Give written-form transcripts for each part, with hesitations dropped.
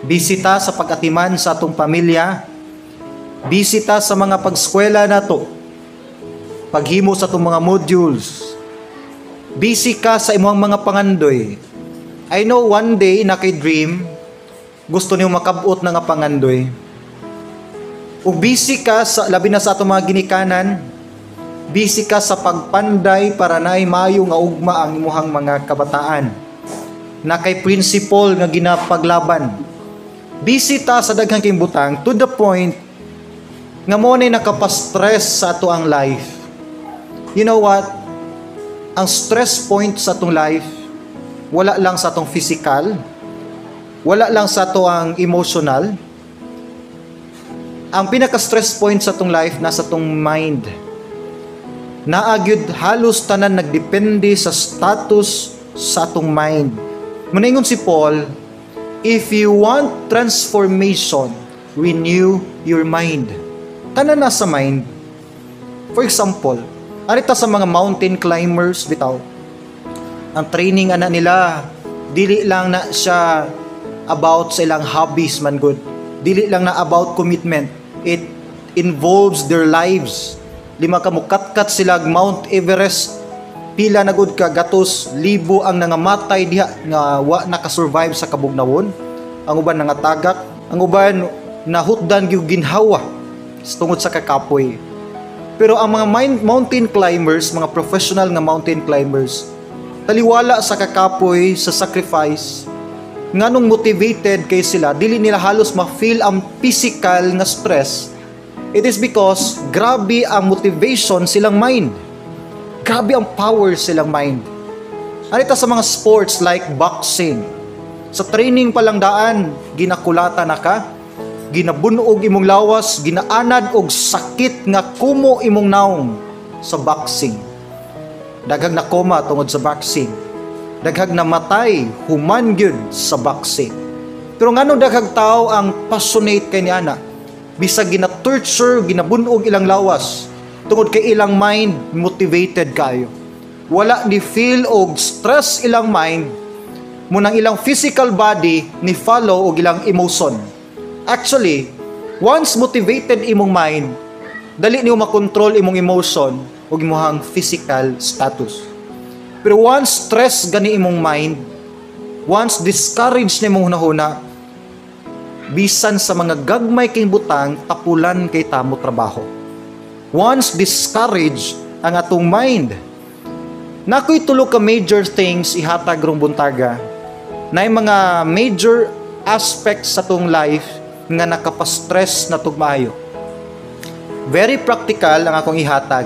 Bisita sa pag-atiman sa atong pamilya, bisita sa mga pagskwela nato, paghimo sa atong mga modules, busy ka sa imong mga pangandoy. I know one day na kay dream, gusto niyo makabot na nga pangandoy. O busy ka sa labi na sa atong mga ginikanan, busy ka sa pagpanday para naay maayo nga ugma ang imuhang mga kabataan. Na kay principle nga ginapaglaban. Busy ta sa daghang kimbutang to the point nga mo na nakapastress sa ato ang life. You know what? Ang stress point sa atong life, wala lang sa atong physical, wala lang sa ato ang emotional. Ang pinaka-stress point sa atong life nasa atong mind. Naagyud halos tanan nagdepende sa status sa atong mind. Muningon si Paul, if you want transformation, renew your mind. Tanan na sa mind. For example, arita sa mga mountain climbers bitaw. Ang training ana nila, dili lang na siya about sa ilang hobbies man good. Dili lang na about commitment. It involves their lives. Lima ka mukatkat sila Mount Everest. Pila na gud ka gatos libo ang nangamatay diha nga wa nakasurvive sa kabugnawon. Ang uban nangatagak, ang uban nahutdan gyud ginhawa tungod sa kakapoy. Pero ang mga mountain climbers, mga professional nga mountain climbers, taliwala sa kakapoy, sa sacrifice, nganong motivated kay sila, dili nila halos ma-feel ang physical nga stress. It is because grabe ang motivation silang mind. Grabe ang power silang mind. Arita sa mga sports like boxing. Sa training pa lang daan, ginakulata na ka, ginabunog imong lawas, ginaanad og sakit nga kumo imong naong sa boxing. Daghang nakoma tungod sa boxing. Daghang namatay human gyud sa boxing. Pero nganong daghang tao ang passionate kay niana? Bisag gina-torture, ginabunog ilang lawas, tungod kay ilang mind motivated kayo. Wala ni feel og stress ilang mind, munang ilang physical body ni follow og ilang emotion. Actually, once motivated imong mind, dali niyo makontrol imong emotion ug imong physical status. Pero once stress gani imong mind, once discouraged na imong hunahuna, bisan sa mga gagmay kay butang, tapulan kay tamo trabaho. Once discouraged ang atong mind, nakoy tulo ka major things ihatag rong buntaga, na mga major aspects sa atong life nga nakapastress na tugmaayo. Very practical ang akong ihatag.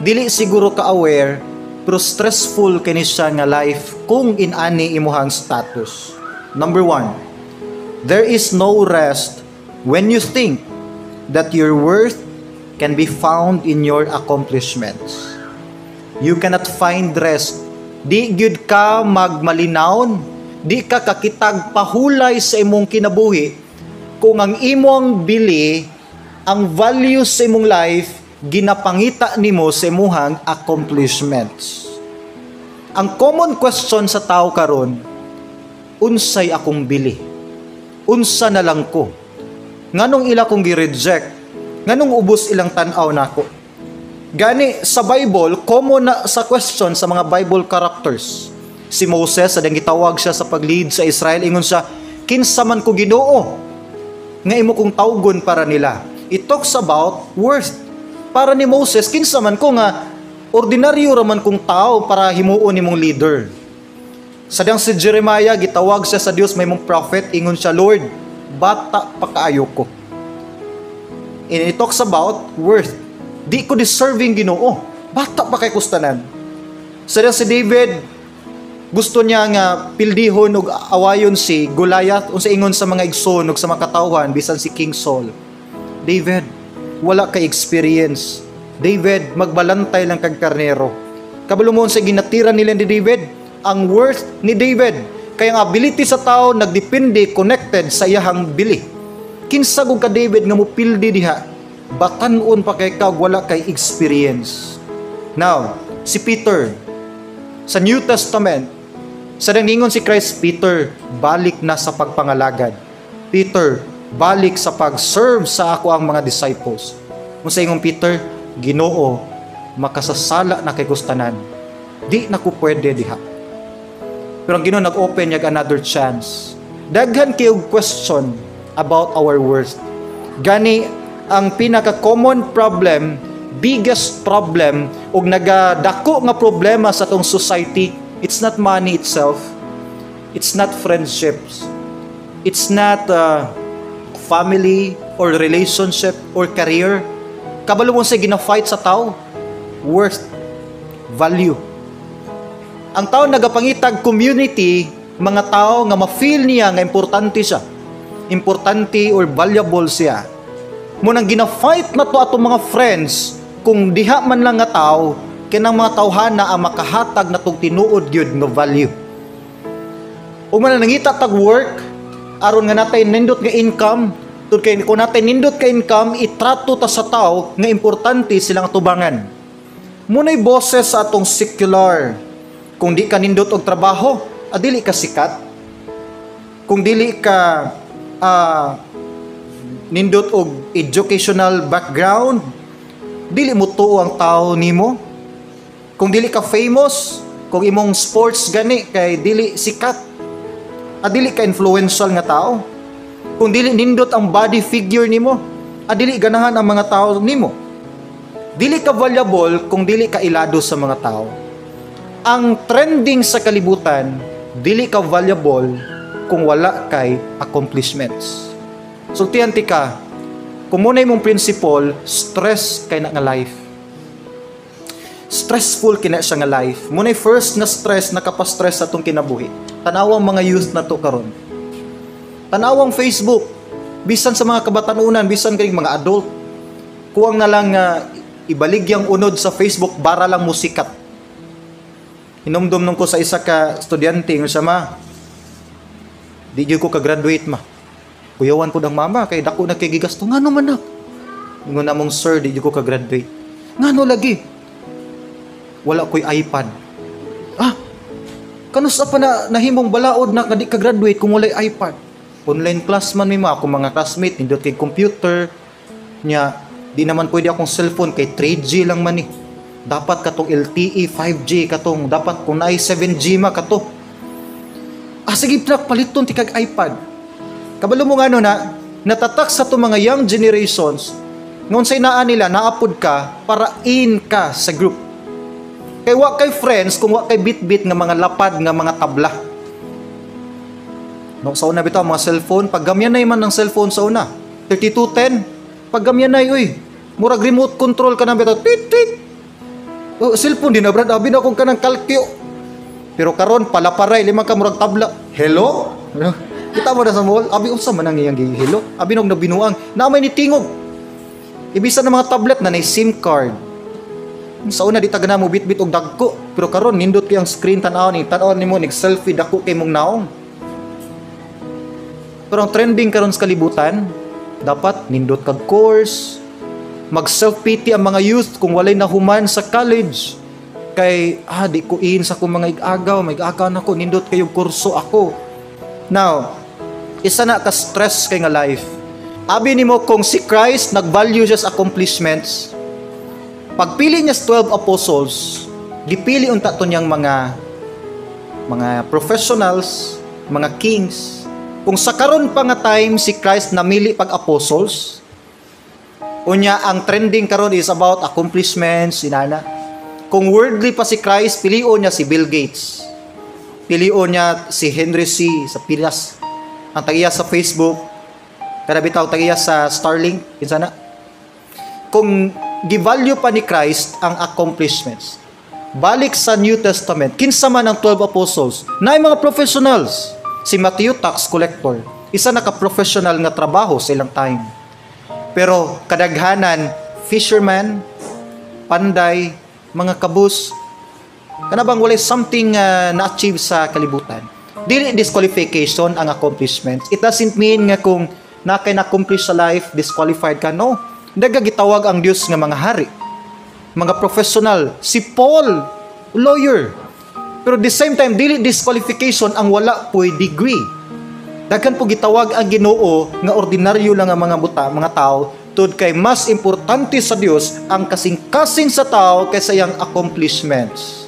Dili siguro ka aware, pero stressful kini siya nga life kung inani imuhang status. Number 1, there is no rest when you think that your worth can be found in your accomplishments. You cannot find rest. Di gyud ka magmalinawon, di ka kakitag pahulay sa imong kinabuhi kung ang imong bili, ang value sa imong life, ginapangita nimo sa imong accomplishments. Ang common question sa tao karon, unsay akong bili? Unsa na lang ko? Nganong ila kong gi-reject? Nganong ubos ilang tan-aw nako? Gani sa Bible, common na sa question sa mga Bible characters. Si Moses, adang gitawag siya sa pag-lead sa Israel, ingon siya, kinsa man ko Ginoo nga imo kong tawgon para nila. It talks about worth. Para ni Moses, kinsa man ko nga ordinaryo raman kong tao para himuon nimong leader. Sadang si Jeremiah, gitawag siya sa Dios, may mong prophet, ingon siya, Lord, bata pa kaayo ko. And it talks about worth. Di ko deserving Ginoo. Bata pa kay kustanan. Sadang si David, gusto niya nga pildihon og awayon si Goliath unsa ingon sa mga igsoon ug sa mga katawhan bisan si King Saul. David, wala kay experience. David, magbalantay lang kag karnero. Kabalo mo sa ginatira nila ni David, ang worth ni David, kay ang ability sa tao nagdepende connected sa iyahang bili. Kinsa gud ka David nga mopildi diha, batan-on pa kay kag wala kay experience. Now, si Peter sa New Testament, sa ningon si Christ, Peter, balik na sa pagpangalagad. Peter, balik sa pag-serve sa ako ang mga disciples. Kung sa ingong Peter, Ginoo, makasasala na kay gustanan. Di na ko pwede diha. Pero ang Ginoo nag-open yag another chance. Daghan kayo question about our worth. Gani ang pinaka-common problem, biggest problem, ug nagadako nga problema sa tong society, it's not money itself. It's not friendships. It's not family or relationship or career. Kabalo mo sa gina-fight sa tao, worth, value. Ang tao nagapangitag community, mga tao nga ma-feel niya nga importante siya. Importante or valuable siya. Munang gina-fight na to atong mga friends, kung diha man lang nga tao, kinang mga tawhana ang makahatag na tong tinuod gyud nga value. Ug man nangita tag work, aron nga natay nindot nga income, tud kay kung natay nindot ka income, itrato ta sa tao nga importante silang tubangan. Munay boses sa atong secular. Kung di ka nindot og trabaho, dili ka sikat. Kung dili ka nindot og educational background, dili mo tuo ang tao nimo. Kung dili ka famous, kung imong sports gani kay dili sikat, dili ka influential nga tao. Kung dili nindot ang body figure nimo, dili ganahan ang mga tao nimo. Dili ka valuable kung dili ka ilado sa mga tao. Ang trending sa kalibutan, dili ka valuable kung wala kay accomplishments. So tiyanti ka, kung muna imong principle, stress kay na nga life. Stressful kina siya nga life. Muna'y first na stress, nakapastress sa itong kinabuhi. Tanawang mga youth na to karon. Tanawang Facebook. Bisan sa mga kabatanunan, bisan kaning mga adult. Kuwang na lang ibaligyang unod sa Facebook para lang musikat. Hinumdum nung ko sa isa ka estudyante ng siya, ma, di ko ka-graduate, ma. Kuyawan po ng mama, kay dako na kay gigasto. Nga naman na. Ngunit namong, sir, di ko ka-graduate. Nga no lagi. Wala ko'y iPad. Kanusa pa na nahimong balaod na di ka-graduate kung wala'y iPad. Online class man may mga akong mga classmate, nindot kay computer. Nya, di naman pwede akong cellphone kay 3G lang man eh. Dapat katong LTE 5G katong, dapat kung naay 7G ma kato. Sige trak, paliton ti kag iPad. Kabalo mo nga no na, natatak sa to mga young generations, ngon say naa nila, naapod ka, para in ka sa group. Kay wa kay friends, kung wa kay bit-bit nga mga lapad nga mga tabla. No, sa una bitaw mga cellphone, paggamyanay man ng cellphone sa una. 3210, paggamyanay uy. Murag remote control ka na bitaw. Tit tit. Cellphone din na brad, abi na kung kanang kalkyo. Pero karon palaparay limang ka murag tabla. Hello? Kita mo na sa mall, abi unsa man ang iyang hello? Abi nog nabinuang, na may nitingog. Ibisa na mga tablet na nay SIM card. Sa una di taga mo bit-bit og dagko, pero karon nindot kay ang screen tan-aw nimo nig selfie dako kay mong naong. Pero ang trending karon sa kalibutan, dapat nindot kag course, mag self-pity ang mga youth kung walay nahuman sa college. Kay di ko in sa kong mga igagaw, may agaw na ko nindot kayo kurso ako. Now, isa na ka stress kay nga life. Abi nimo kung si Christ nag-value siya sa accomplishments, pagpili niya sa 12 apostles, gipili unta to niyang mga professionals, mga kings. Kung sa karon pa nga time si Christ namili pag apostles, unya ang trending karon is about accomplishments, inana. Kung worldly pa si Christ, pilion niya si Bill Gates. Pilion niya si Henry C. sa Pinas. Ang tagiya sa Facebook, kada bitaw tagiya sa Starlink, kinsa na. Kung givalue pa ni Christ ang accomplishments, balik sa New Testament, kinsa man ang 12 apostles, na mga professionals. Si Matthew, tax collector, isa naka-professional nga trabaho sa ilang time. Pero kadaghanan, fisherman, panday, mga kabus, kanabang walay something na-achieve sa kalibutan. Dili disqualification ang accomplishments. It doesn't mean nga kung na-accomplish sa life, disqualified ka. No. Nagagitawag ang Diyos nga mga hari, mga professional. Si Paul, lawyer. Pero the same time, dili disqualification ang wala po'y degree. Daghan po gitawag ang Ginoo nga ordinaryo lang ang mga tao, tud kay mas importante sa Dios ang kasing-kasing sa tao kaysa iyang accomplishments.